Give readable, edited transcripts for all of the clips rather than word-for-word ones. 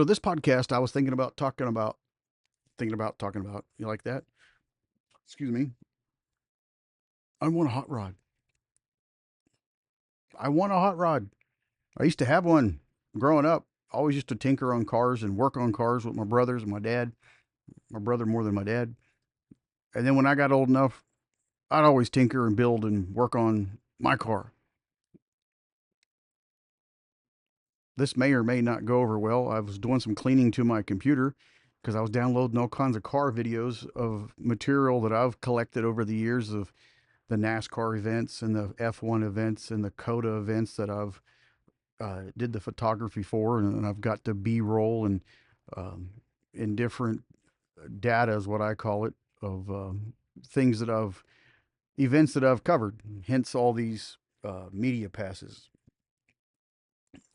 So this podcast, I was talking about, you like that? Excuse me. I want a hot rod. I want a hot rod. I used to have one growing up. Always used to tinker on cars and work on cars with my brothers and my dad. My brother more than my dad. And then when I got old enough, I'd always tinker and build and work on my car. This may or may not go over well. I was doing some cleaning to my computer because I was downloading all kinds of car videos of material that I've collected over the years of the NASCAR events and the F1 events and the COTA events that I've did the photography for, and I've got the B-roll and in different data is what I call it of things that I've events that I've covered. Hence all these media passes.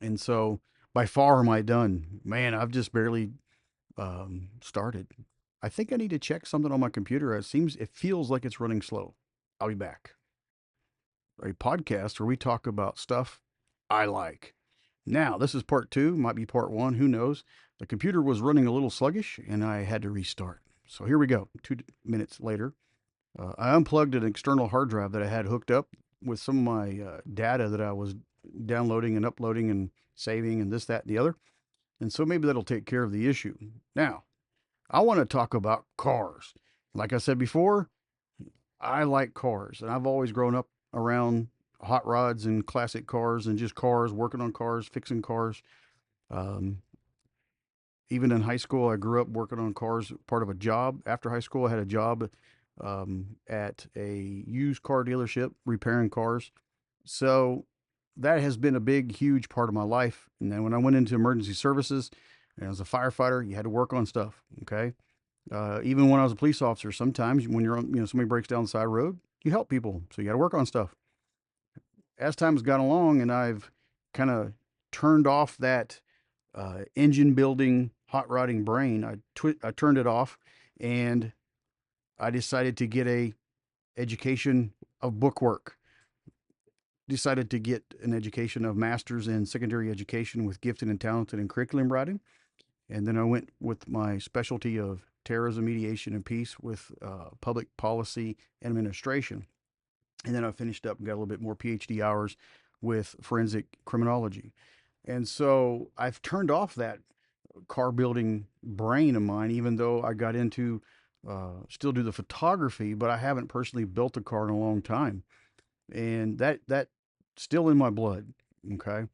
And so by far am I done? Man, I've just barely started. I think I need to check something on my computer. It feels like it's running slow. I'll be back. A podcast where we talk about stuff I like. Now, this is part two, might be part one, who knows. The computer was running a little sluggish and I had to restart. So here we go, 2 minutes later. I unplugged an external hard drive that I had hooked up with some of my data that I was downloading and uploading and saving and this, that, and the other. And so maybe that'll take care of the issue. Now, I want to talk about cars. Like I said before, I like cars, and I've always grown up around hot rods and classic cars and just cars, working on cars, fixing cars. Um, Even in high school, I grew up working on cars, part of a job. After high school, I had a job at a used car dealership repairing cars. So that has been a big, huge part of my life. And then when I went into emergency services, and as a firefighter, you had to work on stuff. Okay. Even when I was a police officer, sometimes when you're on, somebody breaks down the side of the road, you help people. So you got to work on stuff. As time has gone along and I've kind of turned off that engine building, hot rodding brain, I turned it off and I decided to get a education of bookwork. Decided to get an education of master's in secondary education with gifted and talented and curriculum writing. And then I went with my specialty of terrorism mediation and peace with public policy and administration. And then I finished up and got a little bit more PhD hours with forensic criminology. And so I've turned off that car building brain of mine, even though I got into still do the photography, but I haven't personally built a car in a long time. And that still in my blood. Okay.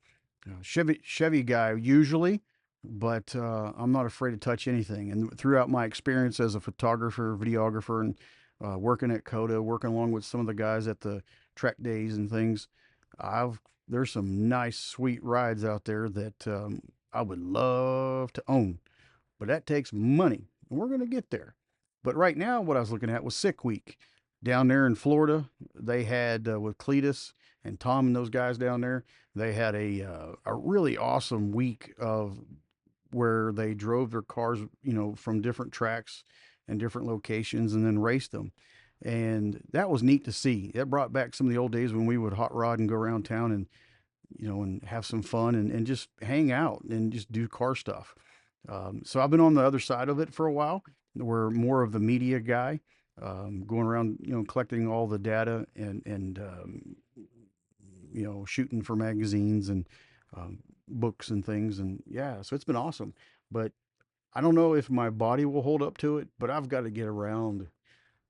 Chevy guy usually, but I'm not afraid to touch anything. And throughout my experience as a photographer, videographer, and working at COTA, working along with some of the guys at the track days and things, I've there's some nice, sweet rides out there that I would love to own, but that takes money, and we're going to get there. But right now, what I was looking at was Sick Week down there in Florida. They had with Cleetus and Tom and those guys down there. They had a really awesome week of where they drove their cars, from different tracks and different locations, and then raced them. And that was neat to see. It brought back some of the old days when we would hot rod and go around town and and have some fun and just hang out and just do car stuff. So I've been on the other side of it for a while. We're more of the media guy, going around, collecting all the data and shooting for magazines and um, books and things. And yeah, so it's been awesome. But I don't know if my body will hold up to it, but I've got to get around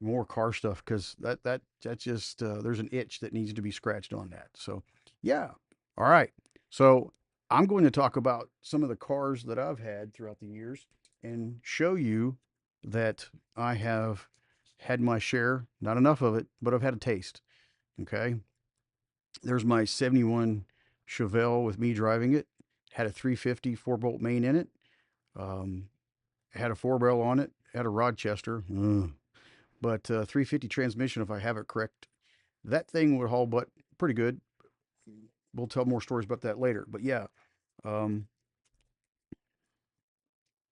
more car stuff because that just there's an itch that needs to be scratched on that. So yeah, all right. So I'm going to talk about some of the cars that I've had throughout the years and show you that I have had my share, not enough of it, but I've had a taste. Okay. There's my 71 Chevelle with me driving it. Had a 350 4-bolt main in it. Um, had a 4 barrel on it. Had a Rochester. But 350 transmission, if I have it correct. That thing would haul butt pretty good. We'll tell more stories about that later. But yeah, um,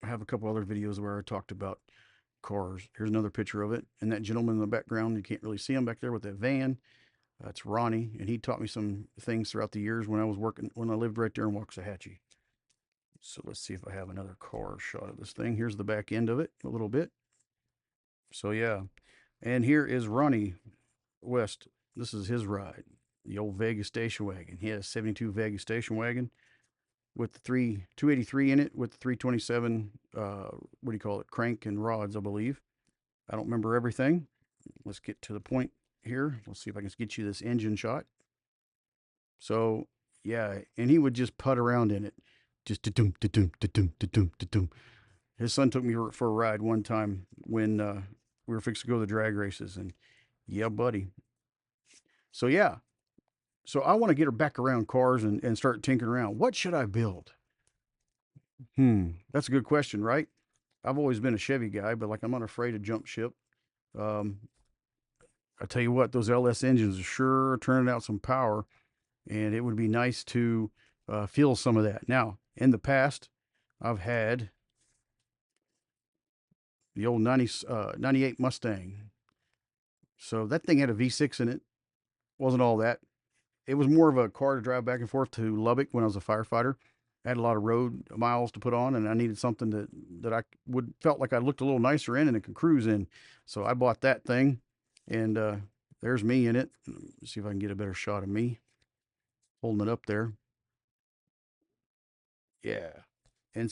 I have a couple other videos where I talked about cars. Here's another picture of it. And that gentleman in the background, you can't really see him back there with that van. That's Ronnie, and he taught me some things throughout the years when I lived right there in Waxahachie. So let's see if I have another car shot of this thing. Here's the back end of it a little bit. So yeah, and here is Ronnie West. This is his ride, the old Vegas station wagon. He has a 72 Vegas station wagon with the 283 in it with the 327, what do you call it, crank and rods, I believe. I don't remember everything. Let's get to the point here. Let's see if I can get you this engine shot. So yeah, and he would just putt around in it, just da-dum, da-dum, da-dum, da-dum, da-dum. His son took me for a ride one time when we were fixing to go to the drag races, and yeah, buddy. So yeah, so I want to get her back around cars and start tinkering around. What should I build? That's a good question, right? I've always been a Chevy guy, but like I'm not afraid to jump ship. Um, I tell you what, those LS engines are sure turning out some power, and it would be nice to feel some of that. Now, in the past, I've had the old 98 Mustang. So that thing had a V6 in it. Wasn't all that. It was more of a car to drive back and forth to Lubbock when I was a firefighter. I had a lot of road miles to put on, and I needed something that I would felt like I looked a little nicer in and it could cruise in. So I bought that thing, and there's me in it. Let's see if I can get a better shot of me holding it up there. Yeah. And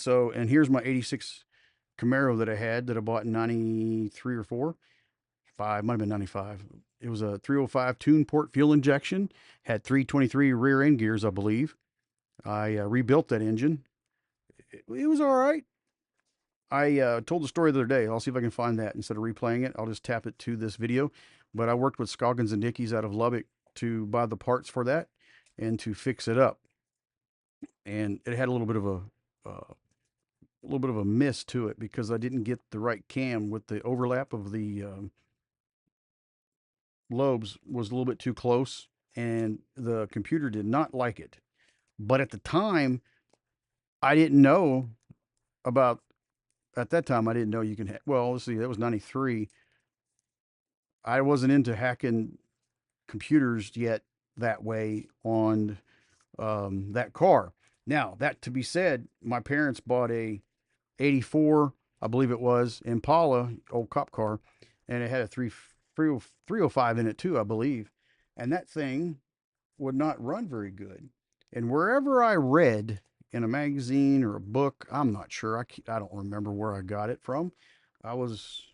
here's my 86 Camaro that I had that I bought in 93 or 4. 5, might have been 95. It was a 305 tune port fuel injection, had 323 rear end gears, I believe. I rebuilt that engine. It was all right. I told the story the other day. I'll see if I can find that instead of replaying it. I'll just tap it to this video. But I worked with Scoggins and Dickies out of Lubbock to buy the parts for that and to fix it up. And it had a little bit of a miss to it because I didn't get the right cam with the overlap of the lobes was a little bit too close, and the computer did not like it. But at the time, I didn't know about. At that time, I didn't know you can. Well, let's see, that was 93. I wasn't into hacking computers yet that way on that car. Now, that to be said, my parents bought a 84, I believe it was, Impala, old cop car, and it had a 305 in it too, I believe. And that thing would not run very good. And wherever I read in a magazine or a book, I'm not sure. I don't remember where I got it from. I was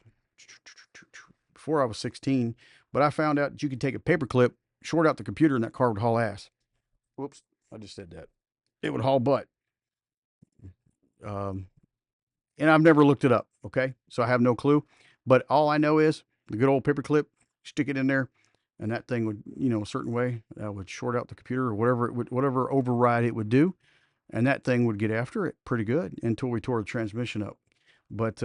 before I was 16, but I found out that you could take a paperclip, short out the computer, and that car would haul ass. Whoops, I just said that. It would haul butt. Um, and I've never looked it up. Okay, so I have no clue. But all I know is the good old paperclip. Stick it in there, and that thing would, a certain way, would short out the computer or whatever override it would do, and that thing would get after it pretty good until we tore the transmission up. But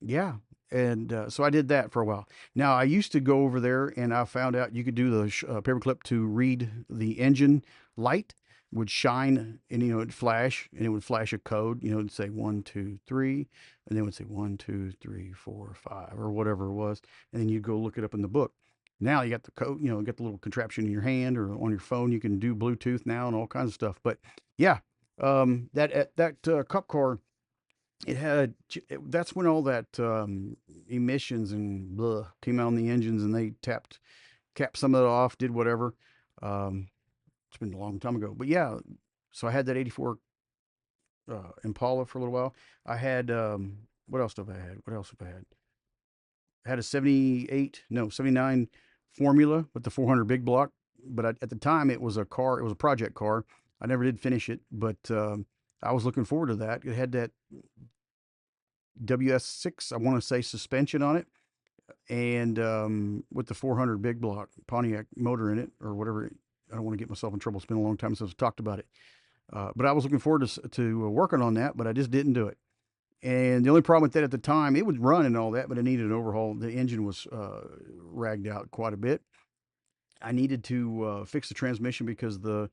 yeah, and so I did that for a while. Now I used to go over there, and I found out you could do the paperclip to read the engine light would shine, and it'd flash, and it would flash a code, it'd say 1 2 3, and then it would say 1 2 3 4 5 or whatever it was, and then you'd go look it up in the book. Now you got the code, you got the little contraption in your hand or on your phone. You can do Bluetooth now and all kinds of stuff. But yeah, that cup car, that's when all that emissions and blah came out on the engines, and they capped some of it off, did whatever. It's been a long time ago, but yeah. So I had that 84 Impala for a little while. I had what else have I had? What else have I had? I had a 79 Formula with the 400 big block, but at the time it was a car. It was a project car. I never did finish it, but I was looking forward to that. It had that WS6, I want to say, suspension on it, and with the 400 big block Pontiac motor in it, or whatever. I don't want to get myself in trouble. It's been a long time since I've talked about it. But I was looking forward to working on that, but I just didn't do it. And the only problem with that at the time, it would run and all that, but it needed an overhaul. The engine was ragged out quite a bit. I needed to fix the transmission because the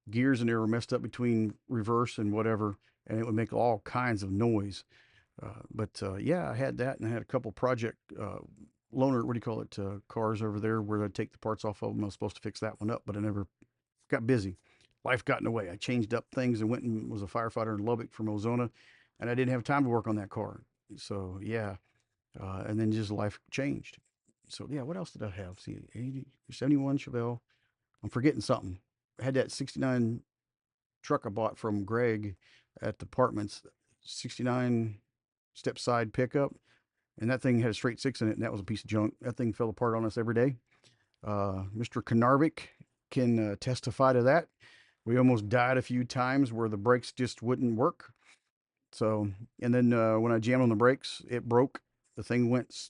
gears in there were messed up between reverse and whatever, and it would make all kinds of noise. But yeah, I had that, and I had a couple project loaner, what do you call it, cars over there where I'd take the parts off of them. I was supposed to fix that one up, but I never got busy. life got in the way. I changed up things and went and was a firefighter in Lubbock from Ozona, and I didn't have time to work on that car. So yeah, and then just life changed. So yeah, what else did I have? See, 80, 71 Chevelle. I'm forgetting something. I had that 69 truck I bought from Greg at the apartments, 69 step side pickup, and that thing had a straight six in it, and that was a piece of junk. That thing fell apart on us every day. Mr. Kanarvik can testify to that. We almost died a few times where the brakes just wouldn't work. So, and then when I jammed on the brakes, it broke. The thing went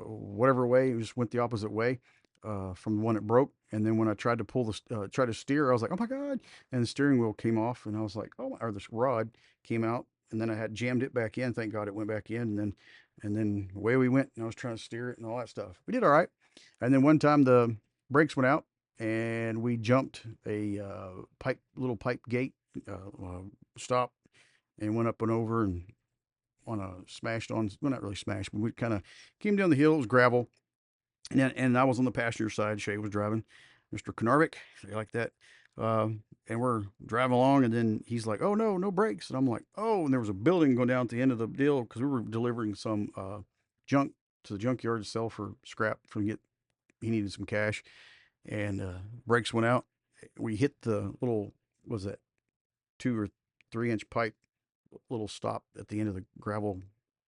whatever way, it just went the opposite way from the one it broke. And then when I tried to pull try to steer, I was like, oh my God. And the steering wheel came off, and I was like, oh, or this rod came out. And then I had jammed it back in. Thank God it went back in. And then away we went. And I was trying to steer it and all that stuff. We did all right. And then one time the brakes went out, and we jumped a little pipe gate stop, and went up and over and on a smashed on, well, not really smashed, but we kind of came down the hill. It was gravel. And I was on the passenger side. Shay was driving, Mr. Knarvik, like that. And we're driving along, and then he's like, oh, no, no brakes. And I'm like, oh, and there was a building going down at the end of the deal because we were delivering some junk to the junkyard to sell for scrap he needed some cash. And brakes went out. We hit the little, was that 2 or 3 inch pipe little stop at the end of the gravel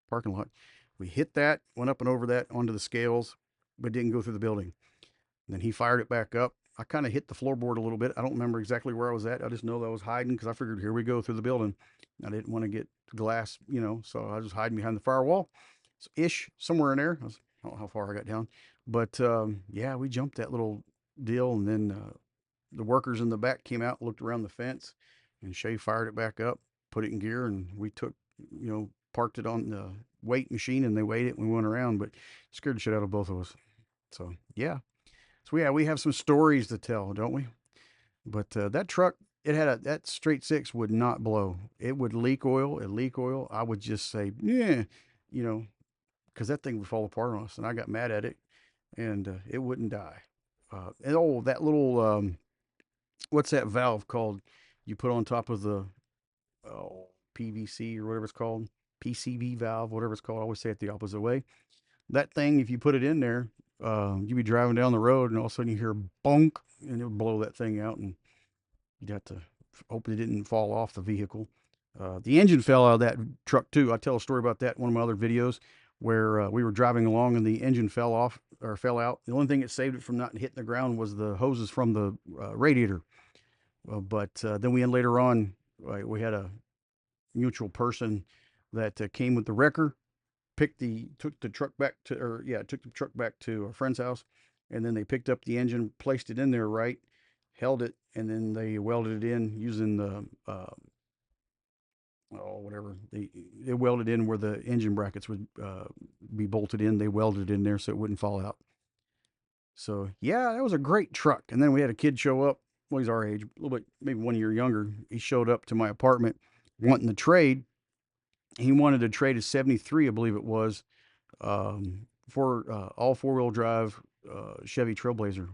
parking lot. We hit that, went up and over that onto the scales, but didn't go through the building. And then he fired it back up. I kind of hit the floorboard a little bit. I don't remember exactly where I was at. I just know that I was hiding because I figured, here we go through the building. I didn't want to get glass, so I was just hiding behind the firewall, ish, somewhere in there. I don't know how far I got down. But yeah, we jumped that little deal, and then the workers in the back came out, looked around the fence, and Shay fired it back up, put it in gear, and we took, parked it on the weight machine, and they weighed it, and we went around, but scared the shit out of both of us. So yeah. So yeah, we have some stories to tell, don't we? But that truck, it had that straight six would not blow. It would leak oil. It leak oil. I would just say, yeah, you know, because that thing would fall apart on us, and I got mad at it, and it wouldn't die. And oh, that little what's that valve called? You put on top of the oh, PVC or whatever it's called, PCV valve, whatever it's called. I always say it the opposite way. That thing, if you put it in there, you'd be driving down the road, and all of a sudden you hear bonk, and it would blow that thing out, and you'd have to hope it didn't fall off the vehicle. The engine fell out of that truck too. I tell a story about that in one of my other videos where we were driving along and the engine fell off or fell out. The only thing that saved it from not hitting the ground was the hoses from the radiator. But then later on, we had a mutual person that came with the wrecker, took the truck back to, or yeah, took the truck back to a friend's house, and then they picked up the engine, placed it in there right, held it, and then they welded it in using the whatever they welded in where the engine brackets would be bolted in. They welded it in there so it wouldn't fall out. So yeah, that was a great truck. And then we had a kid show up. Well, he's our age, a little bit, maybe 1 year younger. He showed up to my apartment wanting to trade. He wanted to trade a 73, I believe it was, for all four-wheel drive Chevy Trailblazer,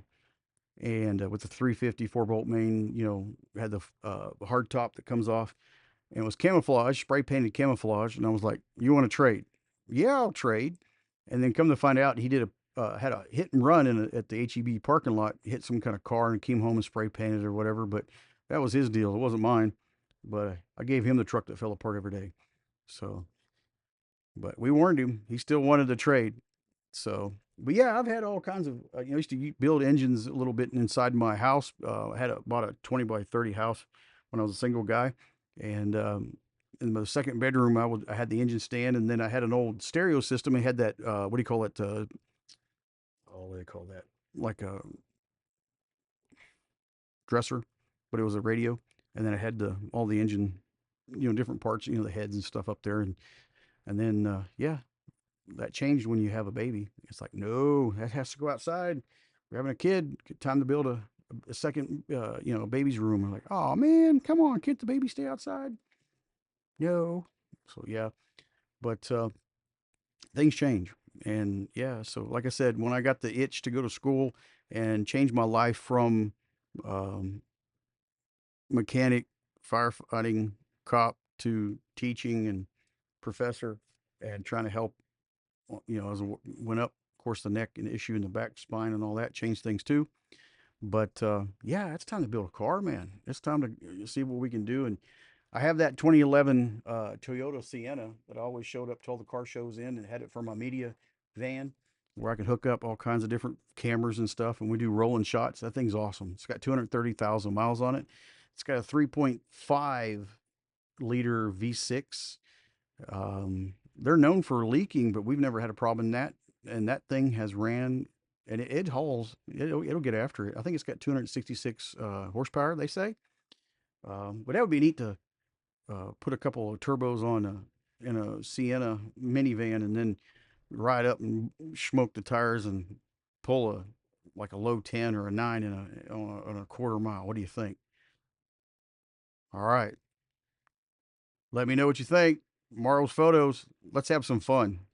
and with the 350 4-bolt main, had the hard top that comes off, and it was camouflage, spray painted camouflage. And I was like, "You want to trade?" "Yeah, I'll trade." And then come to find out, he did had a hit and run at the HEB parking lot, hit some kind of car, and came home and spray painted or whatever. But that was his deal. It wasn't mine. But I gave him the truck that fell apart every day. So, but we warned him. He still wanted to trade. So, but yeah, I've had all kinds of. I used to build engines a little bit inside my house. I bought a 20 by 30 house when I was a single guy, and in the second bedroom, I had the engine stand, and then I had an old stereo system. I had that what do you call it? What do they call that? Like a dresser, but it was a radio, and then I had all the engine, different parts, the heads and stuff up there, and then yeah, that changed when you have a baby. It's like, no, that has to go outside. We're having a kid. Time to build a second, baby's room. I'm like, oh man, come on, can't the baby stay outside? No. So yeah, but things change, and yeah. So like I said, when I got the itch to go to school and change my life from um, mechanic, firefighting, cop to teaching and professor, and trying to help. As I went up, of course, the neck and issue in the back spine and all that changed things too. But yeah, it's time to build a car, man. It's time to see what we can do. And I have that 2011 Toyota Sienna that I always showed up to all the car shows in, and had it for my media van, where I can hook up all kinds of different cameras and stuff, and we do rolling shots. That thing's awesome. It's got 230,000 miles on it. It's got a 3.5 liter V6. They're known for leaking, but we've never had a problem in that. And that thing has ran, and it hauls. It'll get after it. I think it's got 266 horsepower, they say. But that would be neat to put a couple of turbos on in a Sienna minivan, and then ride up and smoke the tires and pull a low 10 or a 9 on a quarter mile. What do you think? All right. Let me know what you think. Morrows Photos. Let's have some fun.